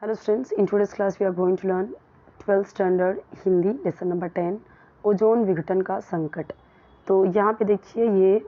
Hello students, in today's class we are going to learn 12th standard Hindi lesson number 10 ozone विघटन का संकट। तो यहाँ पे देखिए ये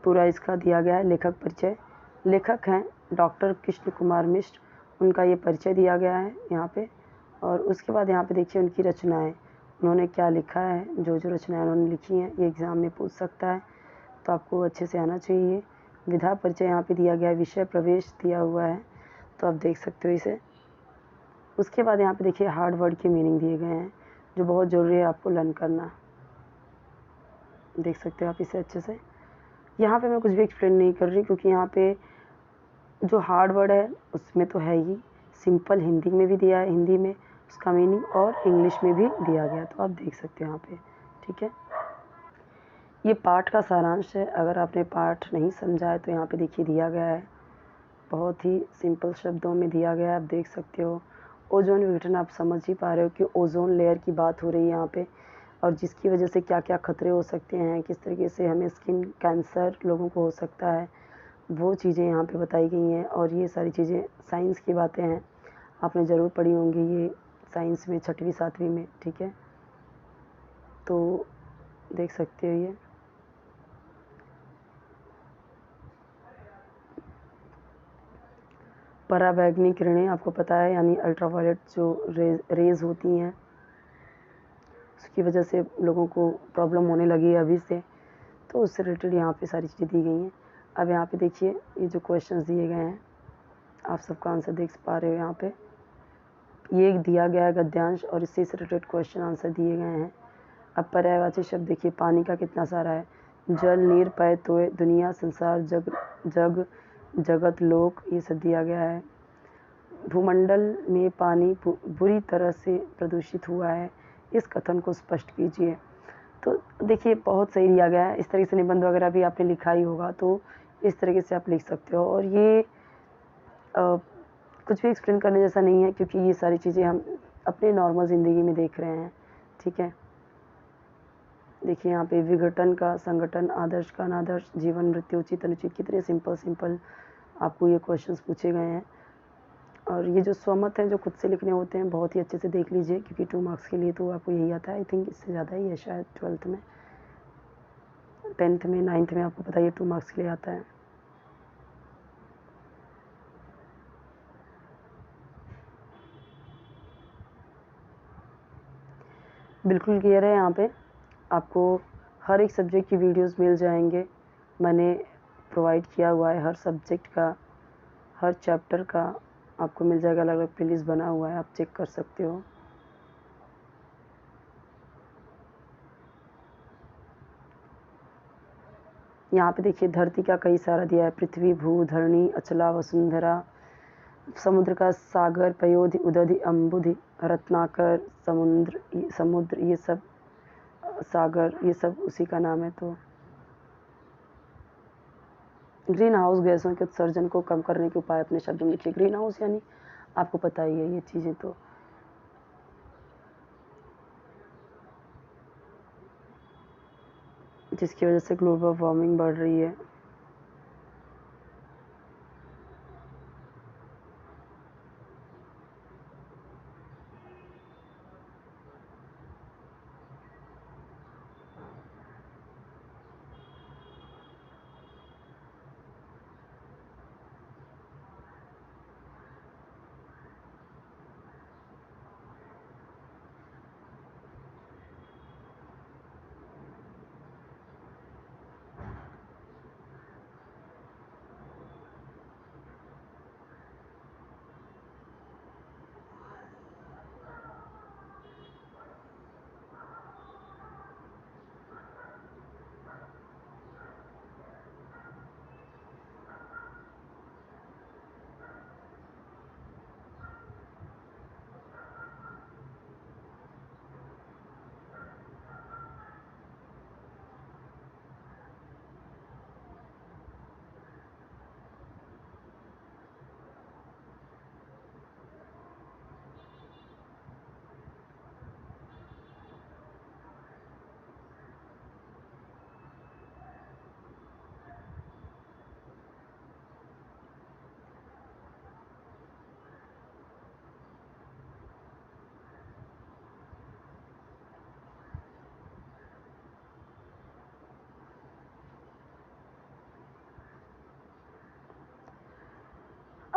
पूरा इसका दिया गया है लेखक परिचय। लेखक हैं डॉक्टर कृष्ण कुमार मिश्र, उनका ये परिचय दिया गया है यहाँ पे। और उसके बाद यहाँ पे देखिए उनकी रचनाएं, उन्होंने क्या लिखा है, जो रचनाएं उन्होंने लिखी हैं ये एग्ज़ाम में पूछ सकता है, तो आपको अच्छे से आना चाहिए। विधा परिचय यहाँ पे दिया गया है, विषय प्रवेश दिया हुआ है, तो आप देख सकते हो इसे। उसके बाद यहाँ पे देखिए हार्ड वर्ड के मीनिंग दिए गए हैं जो बहुत ज़रूरी है आपको लर्न करना। देख सकते हो आप इसे अच्छे से। यहाँ पे मैं कुछ भी एक्सप्लेन नहीं कर रही क्योंकि यहाँ पे जो हार्ड वर्ड है उसमें तो है ही, सिंपल हिंदी में भी दिया है, हिंदी में उसका मीनिंग, और इंग्लिश में भी दिया गया, तो आप देख सकते हो यहाँ पे। ठीक है, ये पाठ का सारांश है। अगर आपने पाठ नहीं समझा है तो यहाँ पे देखिए दिया गया है, बहुत ही सिंपल शब्दों में दिया गया है, आप देख सकते हो। ओजोन विघटन आप समझ ही पा रहे हो कि ओजोन लेयर की बात हो रही है यहाँ पे, और जिसकी वजह से क्या क्या खतरे हो सकते हैं, किस तरीके से हमें स्किन कैंसर लोगों को हो सकता है, वो चीज़ें यहाँ पे बताई गई हैं। और ये सारी चीज़ें साइंस की बातें हैं, आपने ज़रूर पढ़ी होंगी ये साइंस में 6वीं 7वीं में। ठीक है, तो देख सकते हो ये पराबैंगनी किरणें, आपको पता है, यानी अल्ट्रावायलेट जो रेज़ होती हैं, उसकी वजह से लोगों को प्रॉब्लम होने लगी है अभी से, तो उससे रिलेटेड यहाँ पे सारी चीज़ें दी गई हैं। अब यहाँ पे देखिए ये जो क्वेश्चंस दिए गए हैं, आप सबका आंसर देख पा रहे हो यहाँ पे। ये एक दिया गया है गद्यांश और इससे रिलेटेड क्वेश्चन आंसर दिए गए हैं। अब पर्यायवाची शब्द देखिए, पानी का कितना सारा है, जल, नीर, पय, तोय, दुनिया, संसार, जग, जग, जगत, लोक, ये सब दिया गया है। भूमंडल में पानी बुरी तरह से प्रदूषित हुआ है, इस कथन को स्पष्ट कीजिए। तो देखिए बहुत सही दिया गया है, इस तरीके से निबंध वगैरह भी आपने लिखा ही होगा, तो इस तरीके से आप लिख सकते हो। और ये कुछ भी एक्सप्लेन करने जैसा नहीं है क्योंकि ये सारी चीज़ें हम अपने नॉर्मल ज़िंदगी में देख रहे हैं। ठीक है, देखिए यहाँ पे विघटन का संगठन, आदर्श का अनादर्श, जीवन, मृत्यु, उचित अनुचित, कितने सिंपल आपको ये क्वेश्चंस पूछे गए हैं। और ये जो स्वमत है जो खुद से लिखने होते हैं, बहुत ही अच्छे से देख लीजिए क्योंकि 2 मार्क्स के लिए तो आपको यही आता है। आई थिंक इससे ज़्यादा ही है शायद 12th में, 10th में, 9th में, आपको पता है ये 2 मार्क्स के लिए आता है। बिल्कुल क्लियर है, यहाँ पे आपको हर एक सब्जेक्ट की वीडियोस मिल जाएंगे, मैंने प्रोवाइड किया हुआ है हर सब्जेक्ट का, हर चैप्टर का आपको मिल जाएगा, अलग अलग प्लेलिस्ट बना हुआ है, आप चेक कर सकते हो। यहाँ पे देखिए धरती का कई सारा दिया है, पृथ्वी, भू, धरणी, अचला, वसुंधरा, समुद्र का सागर, पयोधि, उदधि, अम्बुधि, रत्नाकर, समुद्र, ये सब सागर, ये सब उसी का नाम है। तो ग्रीन हाउस गैसों के उत्सर्जन को कम करने के उपाय अपने शब्दों में लिखिए। ग्रीन हाउस यानी आपको पता ही है ये चीज़ें, तो जिसकी वजह से ग्लोबल वार्मिंग बढ़ रही है।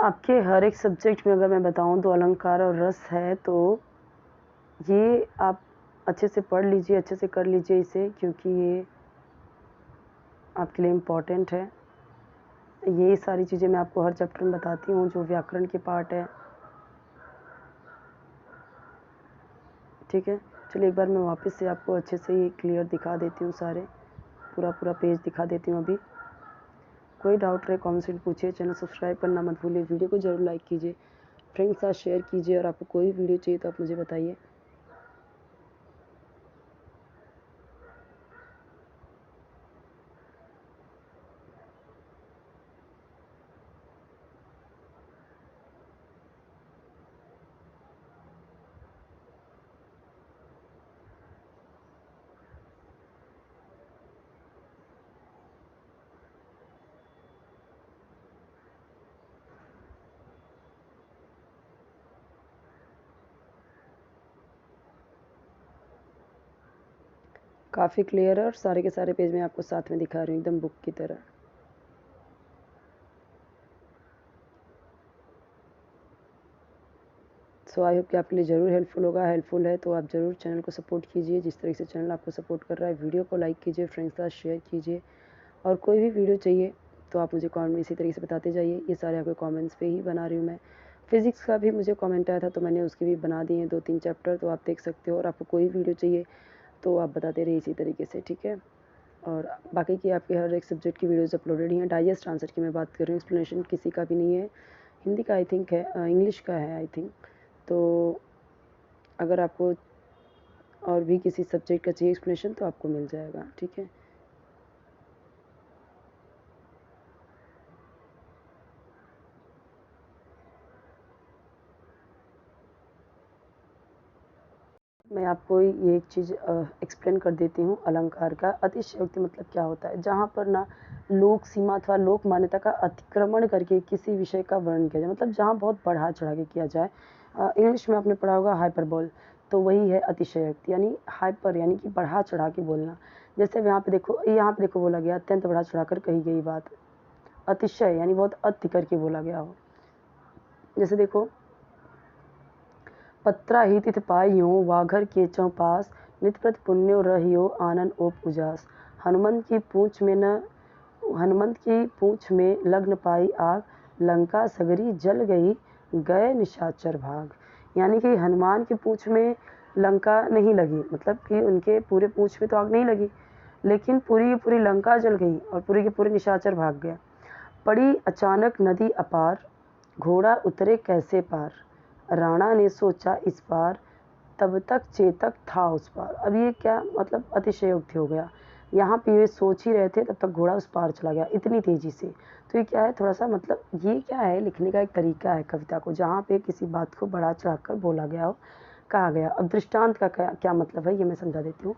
आपके हर एक सब्जेक्ट में अगर मैं बताऊं तो अलंकार और रस है, तो ये आप अच्छे से पढ़ लीजिए, अच्छे से कर लीजिए इसे, क्योंकि ये आपके लिए इम्पॉर्टेंट है। ये सारी चीज़ें मैं आपको हर चैप्टर में बताती हूँ, जो व्याकरण के पार्ट है। ठीक है, चलिए एक बार मैं वापस से आपको अच्छे से ये क्लियर दिखा देती हूँ, सारे पूरा पेज दिखा देती हूँ। अभी कोई डाउट रहे कमेंट पूछिए। चैनल सब्सक्राइब करना मत भूलिए, वीडियो को ज़रूर लाइक कीजिए, फ्रेंड्स के साथ शेयर कीजिए, और आपको कोई वीडियो चाहिए तो आप मुझे बताइए। काफ़ी क्लियर है, और सारे के सारे पेज मैं आपको साथ में दिखा रही हूँ, एकदम बुक की तरह। सो आई होप कि आपके लिए ज़रूर हेल्पफुल होगा। हेल्पफुल है तो आप ज़रूर चैनल को सपोर्ट कीजिए, जिस तरीके से चैनल आपको सपोर्ट कर रहा है। वीडियो को लाइक कीजिए, फ्रेंड्स के साथ शेयर कीजिए, और कोई भी वीडियो चाहिए तो आप मुझे कमेंट में इसी तरीके से बताते जाइए। ये सारे आपके कमेंट्स पे ही बना रही हूँ मैं। फिज़िक्स का भी मुझे कमेंट आया था, तो मैंने उसके भी बना दिए हैं 2-3 चैप्टर, तो आप देख सकते हो। और आपको कोई वीडियो चाहिए तो आप बताते रहिए इसी तरीके से, ठीक है। और बाकी की आपके हर एक सब्जेक्ट की वीडियोज़ अपलोडेड ही हैं। डाइजेस्ट आंसर की मैं बात कर रही हूँ, एक्सप्लेनेशन किसी का भी नहीं है। हिंदी का आई थिंक है, इंग्लिश का है आई थिंक। तो अगर आपको और भी किसी सब्जेक्ट का चाहिए एक्सप्लेनेशन तो आपको मिल जाएगा, ठीक है। मैं आपको ये एक चीज़ एक्सप्लेन कर देती हूँ। अलंकार का अतिशयोक्ति मतलब क्या होता है? जहाँ पर ना लोक सीमा अथवा लोक मान्यता का अतिक्रमण करके किसी विषय का वर्णन किया जाए, मतलब जहाँ बहुत बढ़ा चढ़ा के किया जाए। इंग्लिश में आपने पढ़ा होगा हाइपरबोल, तो वही है अतिशयोक्ति, यानी हाइपर यानी कि बढ़ा चढ़ा के बोलना। जैसे अब यहाँ पे देखो बोला गया अत्यंत बढ़ा चढ़ा कर कही गई बात। अतिशय यानी बहुत अति करके बोला गया हो। जैसे देखो, पत्रा ही तिथ पाइयो वाघर के चौपास, नित प्रत पुण्यो रहियो आनंद ओप उजास। हनुमंत की पूंछ में लग्न पाई आग, लंका सगरी जल गई गए निशाचर भाग। यानी कि हनुमान की पूंछ में लंका नहीं लगी, मतलब कि उनके पूरे पूंछ में तो आग नहीं लगी, लेकिन पूरी लंका जल गई और पूरे के पूरे निशाचर भाग गया। पड़ी अचानक नदी अपार, घोड़ा उतरे कैसे पार। राणा ने सोचा इस पार, तब तक चेतक था उस पार। अब ये क्या मतलब अतिशयोक्ति हो गया। यहाँ पे ये सोच ही रहे थे, तब तक घोड़ा उस पार चला गया इतनी तेजी से। तो ये क्या है, थोड़ा सा मतलब ये क्या है, लिखने का एक तरीका है कविता को, जहाँ पे किसी बात को बढ़ा चढ़ा कर बोला गया हो, कहा गया। अब दृष्टांत का क्या मतलब है, ये मैं समझा देती हूँ।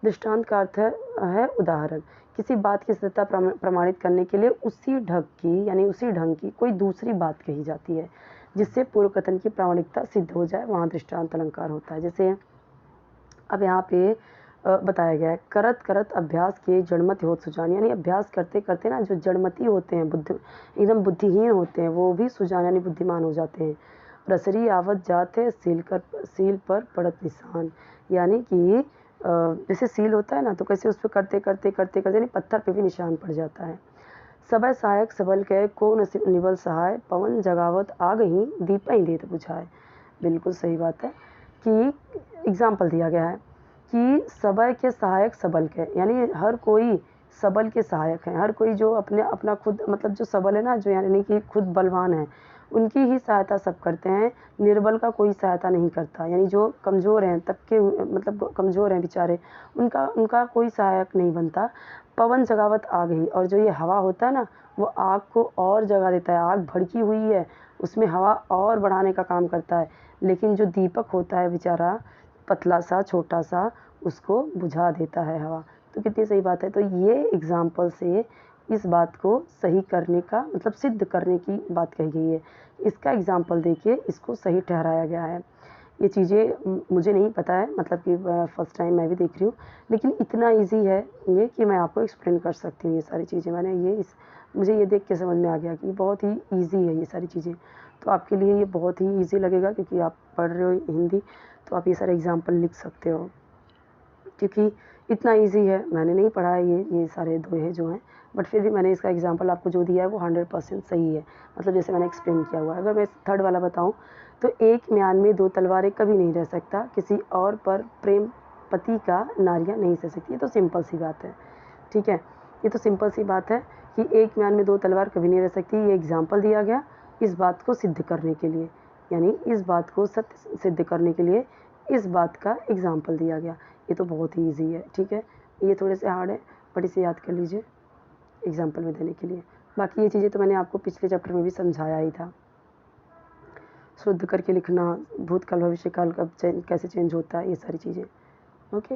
दृष्टांत का अर्थ है उदाहरण। किसी बात की सत्यता प्रमाणित करने के लिए उसी ढंग की कोई दूसरी बात कही जाती है, जिससे पूर्व कथन की प्रामाणिकता सिद्ध हो जाए, वहाँ दृष्टांत अलंकार होता है। जैसे अब यहाँ पे बताया गया है, करत करत अभ्यास के जड़मति होत सुजान, यानी अभ्यास करते करते ना जो जड़मति होते हैं, एकदम बुद्धिहीन होते हैं, वो भी सुजान यानी बुद्धिमान हो जाते हैं। रसरी आवत जाते सील पर पड़त निशान, यानी कि जैसे सील होता है ना, तो कैसे उस पर करते करते यानी पत्थर पे भी निशान पड़ जाता है। सबय सहायक सबल कह को निबल सहाय, पवन जगावत आ गई दीपई देत बुझाए। बिल्कुल सही बात है कि एग्जाम्पल दिया गया है कि सबय के सहायक सबल के, यानी हर कोई सबल के सहायक हैं। हर कोई जो अपना खुद मतलब जो सबल है ना, जो यानी कि खुद बलवान है, उनकी ही सहायता सब करते हैं, निर्बल का कोई सहायता नहीं करता। यानी जो कमज़ोर हैं, तबके मतलब कमज़ोर हैं बेचारे, उनका कोई सहायक नहीं बनता। पवन जगावत आ गई, और जो ये हवा होता है ना, वो आग को और जगा देता है। आग भड़की हुई है, उसमें हवा और बढ़ाने का काम करता है, लेकिन जो दीपक होता है बेचारा पतला सा छोटा सा, उसको बुझा देता है हवा। तो कितनी सही बात है। तो ये एग्जाम्पल से इस बात को सही करने का मतलब सिद्ध करने की बात कही गई है। इसका एग्जाम्पल देके इसको सही ठहराया गया है। ये चीज़ें मुझे नहीं पता है, मतलब कि फर्स्ट टाइम मैं भी देख रही हूँ, लेकिन इतना ईजी है ये कि मैं आपको एक्सप्लेन कर सकती हूँ ये सारी चीज़ें। मैंने ये मुझे ये देख के समझ में आ गया कि बहुत ही ईजी है ये सारी चीज़ें, तो आपके लिए ये बहुत ही ईजी लगेगा क्योंकि आप पढ़ रहे हो हिंदी, तो आप ये सारे एग्जाम्पल लिख सकते हो क्योंकि इतना ईजी है। मैंने नहीं पढ़ा है ये सारे दोहे जो हैं, बट फिर भी मैंने इसका एग्जाम्पल आपको जो दिया है वो 100% सही है, मतलब जैसे मैंने एक्सप्लेन किया हुआ है। अगर मैं थर्ड वाला बताऊं तो एक म्यान में दो तलवारें कभी नहीं रह सकता, किसी और पर प्रेम पति का नारियां नहीं सह सकती। ये तो सिंपल सी बात है, ठीक है, ये तो सिंपल सी बात है कि एक म्यान में दो तलवार कभी नहीं रह सकती। ये एग्जाम्पल दिया गया इस बात को सिद्ध करने के लिए, यानी इस बात को सत्य सिद्ध करने के लिए इस बात का एग्जाम्पल दिया गया। ये तो बहुत ही ईजी है, ठीक है। ये थोड़े से हार्ड है बट इसे याद कर लीजिए एग्जाम्पल में देने के लिए। बाकी ये चीज़ें तो मैंने आपको पिछले चैप्टर में भी समझाया ही था। शुद्ध करके लिखना, भूतकाल भविष्यकाल कब कैसे चेंज होता है, ये सारी चीज़ें। ओके।